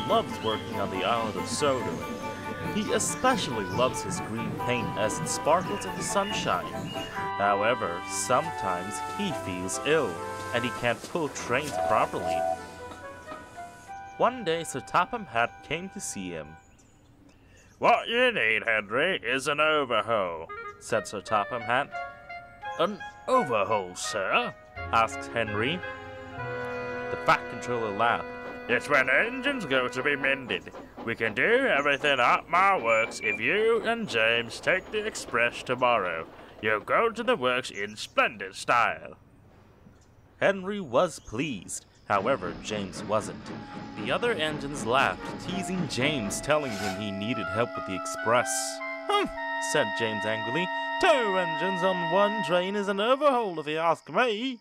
loves working on the island of Sodor. He especially loves his green paint as it sparkles in the sunshine. However, sometimes he feels ill, and he can't pull trains properly. One day, Sir Topham Hatt came to see him. "What you need, Henry, is an overhaul," said Sir Topham Hatt. "An overhaul, sir?" asked Henry. The Fat Controller laughed. "It's when engines go to be mended. We can do everything at my works if you and James take the express tomorrow. You'll go to the works in splendid style." Henry was pleased. However, James wasn't. The other engines laughed, teasing James, telling him he needed help with the express. "Humph," said James angrily. "Two engines on one train is an overhaul if you ask me."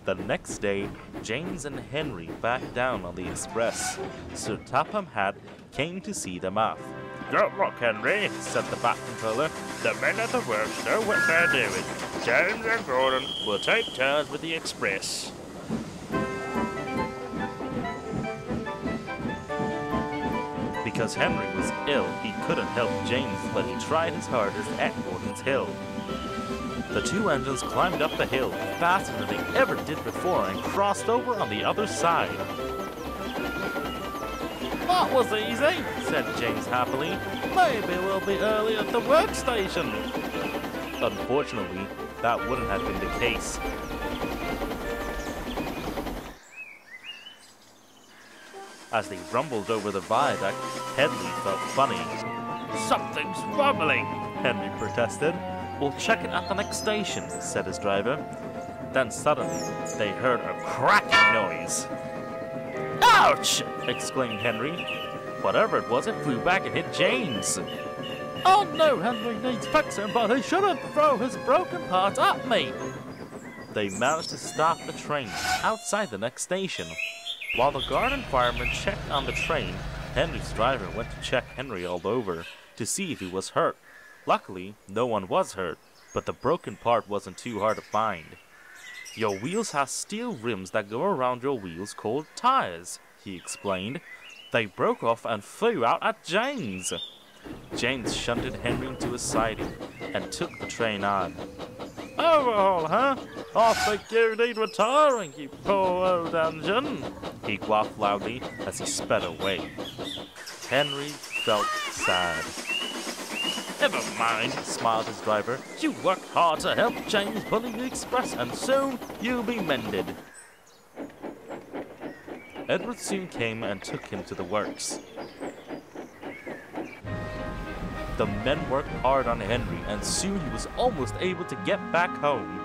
The next day, James and Henry backed down on the express. Sir Topham Hatt came to see them off. "Good luck, Henry," said the Fat Controller. "The men at the works know what they're doing. James and Gordon will take turns with the express." Because Henry was ill, he couldn't help James, but he tried his hardest at Gordon's hill. The two engines climbed up the hill faster than they ever did before and crossed over on the other side. "That was easy," said James happily. "Maybe we'll be early at the workstation." Unfortunately, that wouldn't have been the case. As they rumbled over the viaduct, Henry felt funny. "Something's wobbling," Henry protested. "We'll check it at the next station," said his driver. Then suddenly, they heard a cracking noise. "Ouch!" exclaimed Henry. Whatever it was, it flew back and hit James. "Oh no, Henry needs fixing, but he shouldn't throw his broken parts at me." They managed to stop the train outside the next station. While the guard and fireman checked on the train, Henry's driver went to check Henry all over to see if he was hurt. Luckily, no one was hurt, but the broken part wasn't too hard to find. "Your wheels have steel rims that go around your wheels called tires," he explained. "They broke off and flew out at James." James shunted Henry into his siding and took the train on. "Overhaul, huh? I think you need retiring, you poor old engine," he quaffed loudly as he sped away. Henry felt sad. "Never mind," smiled his driver. "You worked hard to help James pulling the express, and soon you'll be mended." Edward soon came and took him to the works. The men worked hard on Henry, and soon he was almost able to get back home.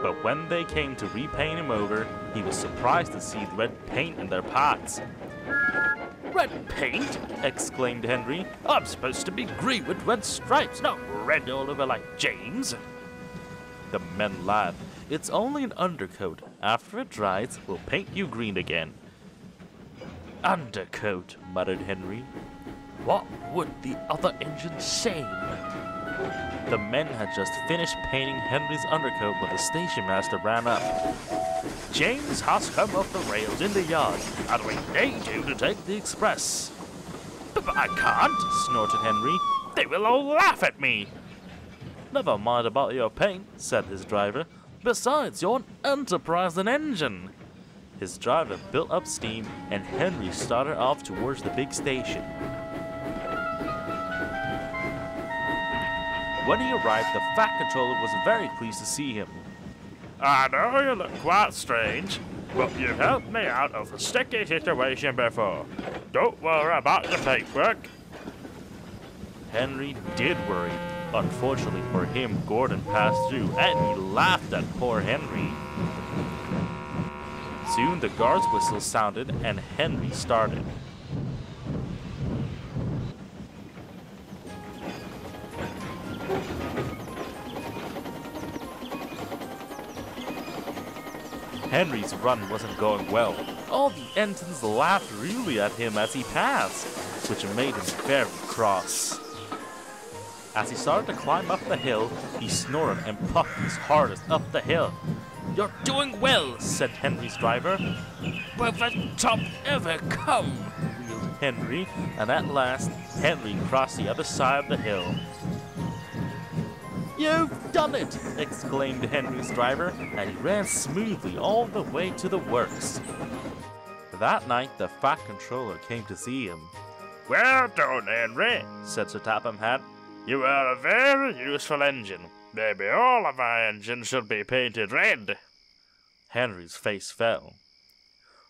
But when they came to repaint him over, he was surprised to see red paint in their pots. "Red paint?" exclaimed Henry. "I'm supposed to be green with red stripes, not red all over like James." The men laughed. "It's only an undercoat. After it dries, we'll paint you green again." "Undercoat," muttered Henry. "What would the other engine say?" The men had just finished painting Henry's undercoat when the station master ran up. "James has come off the rails in the yard, and we need you to take the express." "But I can't," snorted Henry. "They will all laugh at me." "Never mind about your paint," said his driver. "Besides, you're an enterprising engine." His driver built up steam, and Henry started off towards the big station. When he arrived, the Fat Controller was very pleased to see him. "I know you look quite strange, but you've helped me out of a sticky situation before. Don't worry about your paintwork." Henry did worry. Unfortunately for him, Gordon passed through, and he laughed at poor Henry. Soon the guard's whistle sounded, and Henry started. Henry's run wasn't going well. All the engines laughed rudely at him as he passed, which made him very cross. As he started to climb up the hill, he snorted and puffed his hardest up the hill. "You're doing well," said Henry's driver. "Will the top ever come?" wheeled Henry, and at last Henry crossed the other side of the hill. "You've done it!" exclaimed Henry's driver, and he ran smoothly all the way to the works. That night, the fat controller came to see him. "Well done, Henry," said Sir Topham Hatt. "You are a very useful engine. Maybe all of our engines should be painted red." Henry's face fell.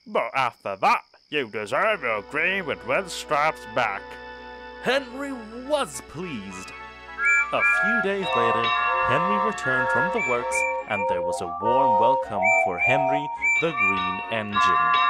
"But after that, you deserve your green with red stripes back." Henry was pleased. A few days later, Henry returned from the works, and there was a warm welcome for Henry the Green Engine.